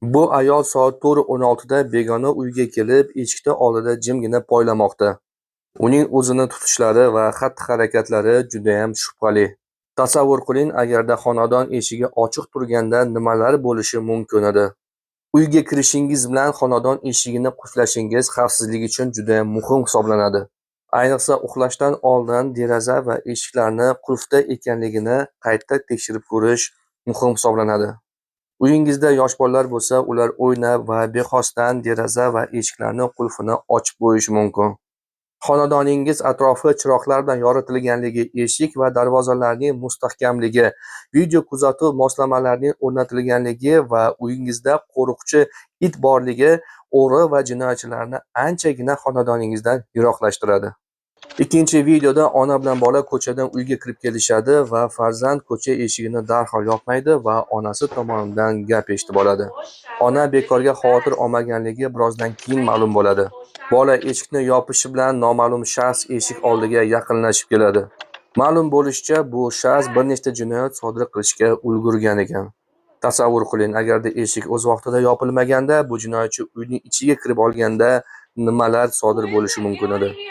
Bu ayol soat 4:16 da begona uyga kelib, eshikni oldida jimgina poylamoqda. Uning o'zini tutishlari va xatti-harakatlari judayam shubhali. Tasavvur qiling, agarda xonadon eshigi ochiq turganda nimalar bo'lishi mumkin edi. Uyga kirishingiz bilan xonadon eshigini qulflashingiz xavfsizlik uchun juda muhim hisoblanadi. Ayniqsa uxlashdan oldin deraza va eshiklarni qulfda ekanligini qayta tekshirib ko'rish muhim hisoblanadi. Uyingizda yosh bolalar bo'lsa, ular o'ynab va bexosdan deraza va eshiklarni qulfini ochib qo'yishi mumkin. Xonadoningiz atrofi chiroqlar bilan yoritilganligi, eshik va darvozalarning mustahkamligi, video kuzatuv moslamalarining o'rnatilganligi va uyingizda qo'riqchi it borligi o'g'ri va jinoyatchilarni anchagina xonadoningizdan yiroqlashtiradi. Ikkinchi videoda ona bilan bola ko'chadan uyga kirib kelishadi va farzand ko'cha eshigini darhol yopmaydi va onasi tomonidan gap eshitib oladi. Ona bekorga xavotir olmaganligi birozdan keyin ma'lum bo'ladi. Bola eshikni yopishi bilan noma'lum shaxs eshik oldiga yaqinlashib keladi. Ma'lum bo'lishicha, bu shaxs bir nechta jinoyat sodir qilishga ulgurgan ekan. Tasavvur qiling, agarda eshik o'z vaqtida yopilmaganda, bu jinoyatchi uyning ichiga kirib olganda nimalar sodir bo'lishi mumkin edi.